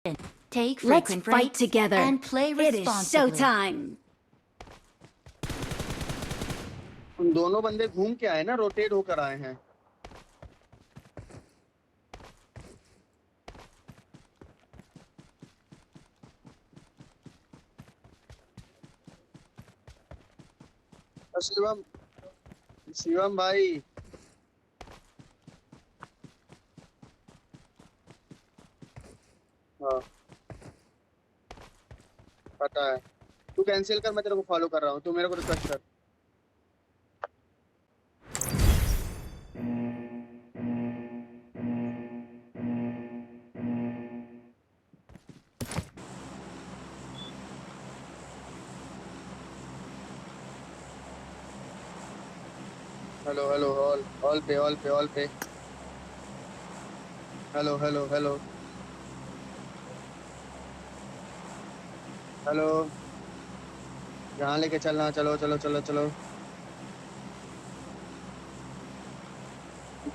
Take Let's frequent fight breaks together. and play It is responsibly. showtime. दोनों बंदे घूम के आए ना, रोटेट होकर आए हैं। शिवम, शिवम भाई, हाँ पता है। तू कैंसिल कर, मैं तेरे को फॉलो कर रहा हूँ, तू मेरे को रिक्वेस्ट कर। हेलो हेलो, ऑल पे, ऑल पे, ऑल पे। हेलो हेलो हेलो हेलो, जहाँ लेके चलना, चलो चलो चलो चलो।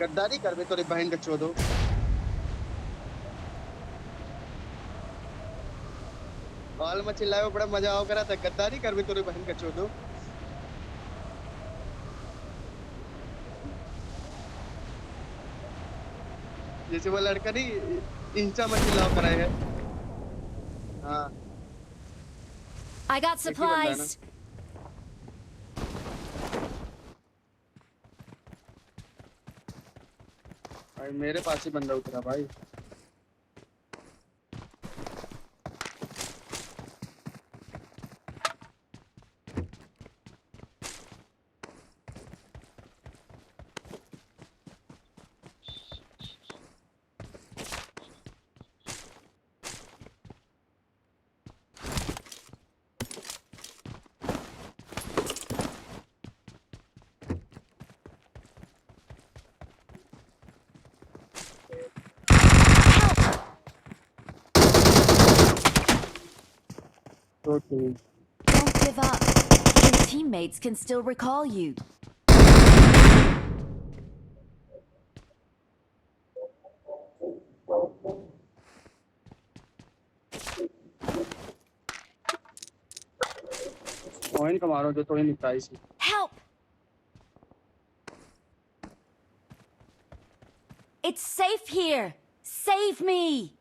गद्दारी कर बे, तोरी बहन का चोदो। हॉल में चिल्लाए बड़ा मजा आओ करा था, गद्दारी कर बे, तोरी बहन का चोदो। जैसे वो लड़का नहीं इंस्टा में चिल्लाओ कराए है। हाँ, I got एक ही बंदा है ना। supplies. भाई मेरे पास ही बंदा उतरा भाई। तो ठीक। Don't give up. Your teammates can still recall you. Point कमा रहा हूँ जो थोड़ी निपटाई सी। Help! It's safe here. Save me.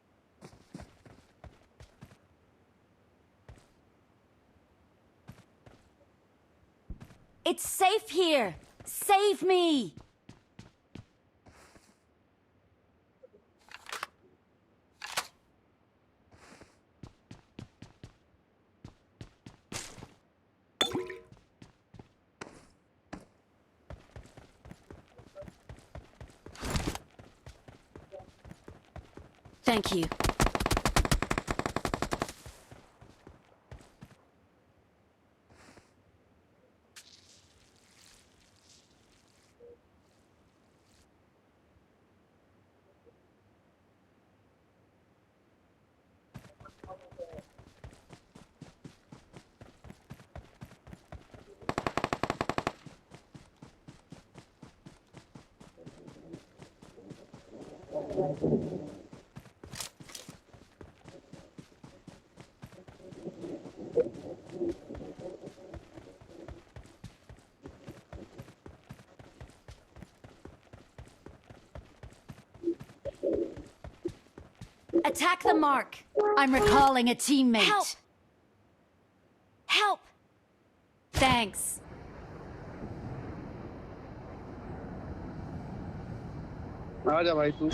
It's safe here. Save me. Thank you. Attack the mark. I'm recalling a teammate. Help! Help! Thanks. आ जा भाई तू,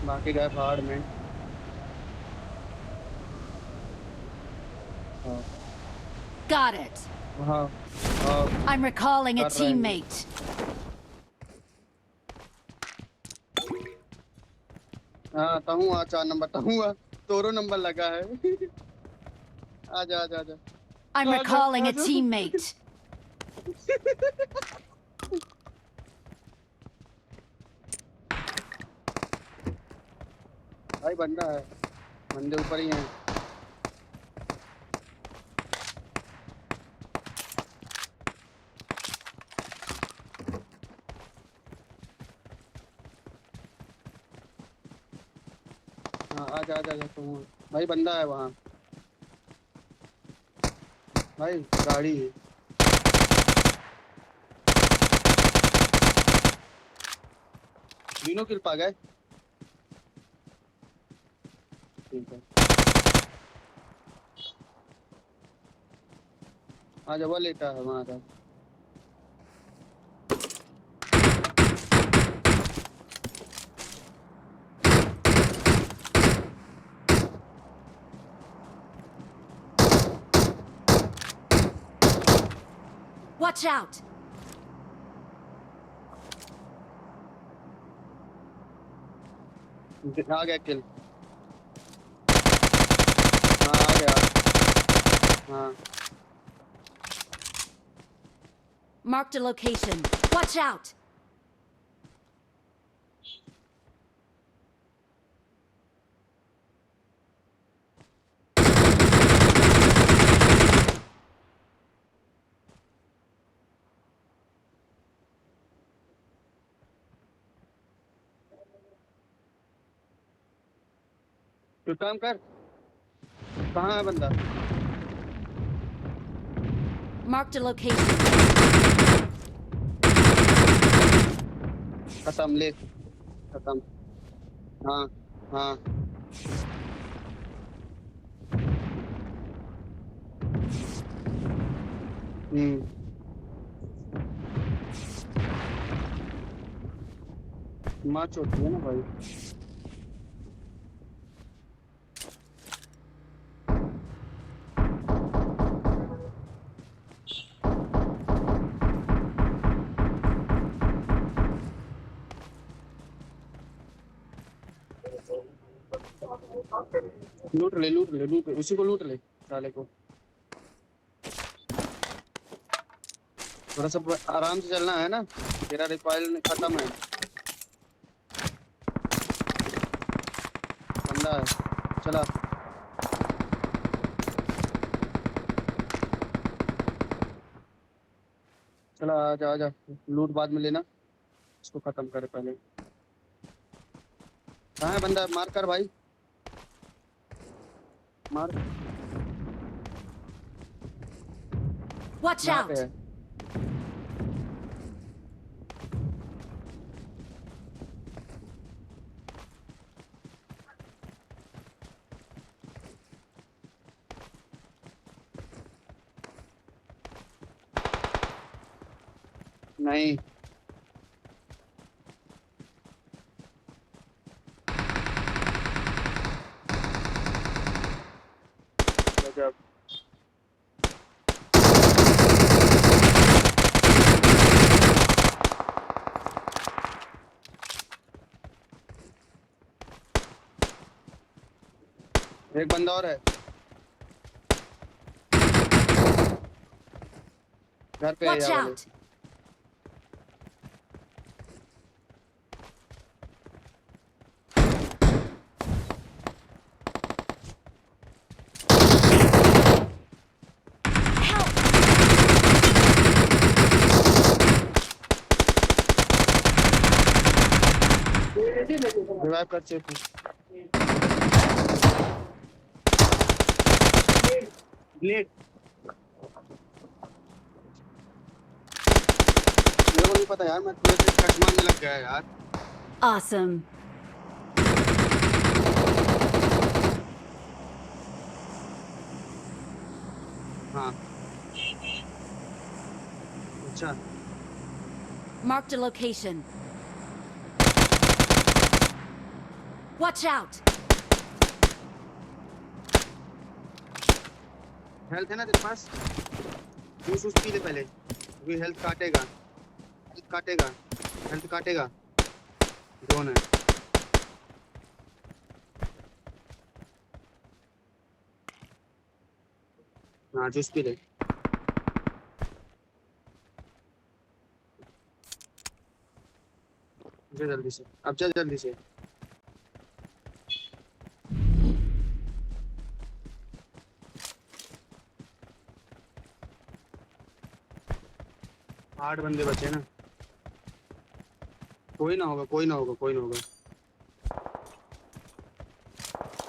बाकी गए पहाड़ में। हाँ Got it. हाँ हाँ, I'm recalling a कर रहे हैं। teammate. हाँ तहूँ आ, 4 नंबर तहूँ आ, तोरो नंबर लगा है। आजा आजा आजा I'm आजा recalling a आजा। teammate. भाई बंदा है, बंदे ऊपर ही हैं। हाँ आजा जा जा जा तू। भाई बंदा है वहाँ। भाई गाड़ी है। तीनों किल पा गए। ठीक है। आज वो लेटा है वहाँ का। Watch out! आ गया किल। हाँ आ गया। हाँ Marked a location. Watch out! तू काम कर। कहाँ है बंदा? Marked a location. खत्म ले। खत्म। हाँ हाँ। हम्म। माँ चोटी है ना भाई। लूट ले लूट ले लूट ले, उसी को लूट ले साले को। थोड़ा सा आराम से चलना है ना। तेरा रिकॉइल खत्म है। बंदा है। चला। चला आजा आजा। लूट बाद में लेना। इसको खत्म करे पहले। कहाँ है बंदा? मार कर भाई। मार। Watch यहाँ पे out! है। नहीं। गजब। एक बंदा और है। घर पे है Watch यहाँ वाले। out! रिवाइव कर चेक। ब्लेड। मेरे को नहीं पता यार, मैं थोड़े से कट मारने लग गया यार। Awesome. हाँ। अच्छा। Marked a location. Watch out! Health है ना तेरे पास? जूस वूस पी ले पहले, क्योंकि हेल्थ काटेगा। हेल्थ काटेगा। हेल्थ काटेगा। ड्रोन है। हाँ जूस पी ले। जा जल्दी से, अब चल जल्दी से। आठ बंदे बचे ना। कोई ना होगा कोई ना होगा कोई ना होगा।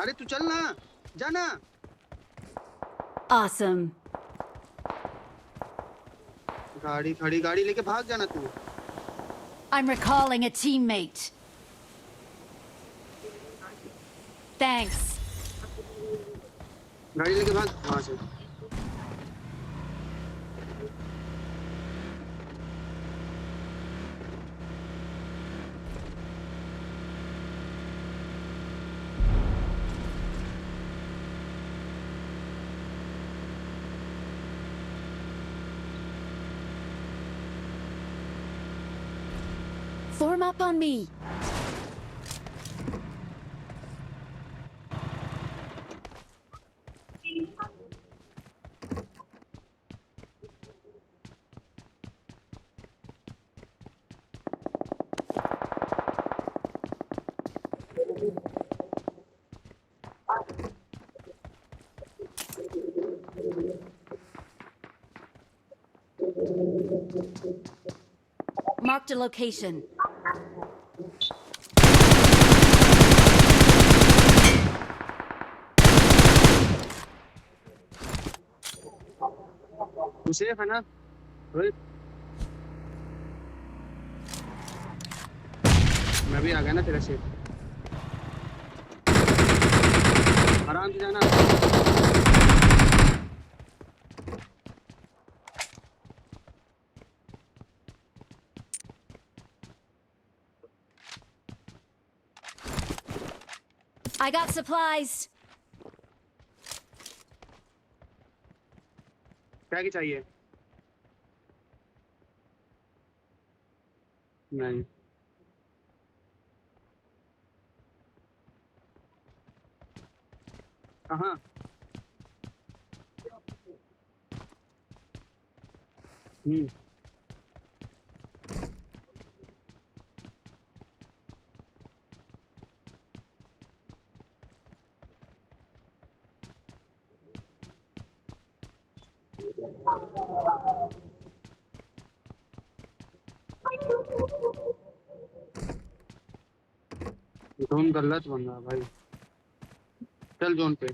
अरे तू चल ना, जाना। Awesome. गाड़ी खड़ी, गाड़ी लेके भाग जाना तू। I'm recalling a teammate. Thanks. गाड़ी लेके भाग वहां से। Form up on me. Marked a location. तू सेफ है ना रोहित? मैं भी आ गया ना तेरे से। आराम से जाना। I got supplies. क्या की चाहिए? नहीं। कहाँ? जोन गलत बन रहा भाई। चल जोन पे।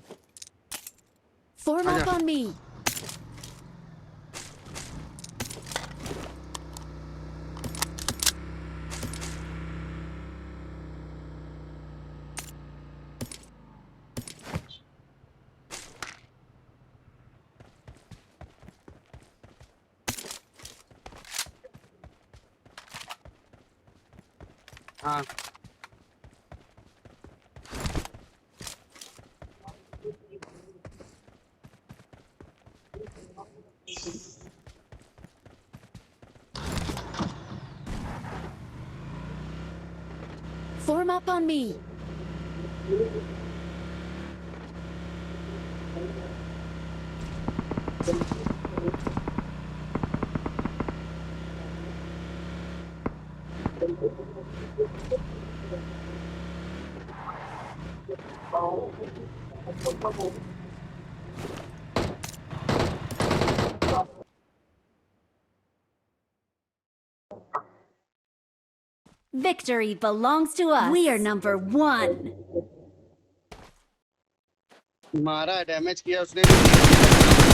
Form up आजा। on me. हाँ। Form up on me. Victory belongs to us. We are number 1. मारा डैमेज किया उसने भी।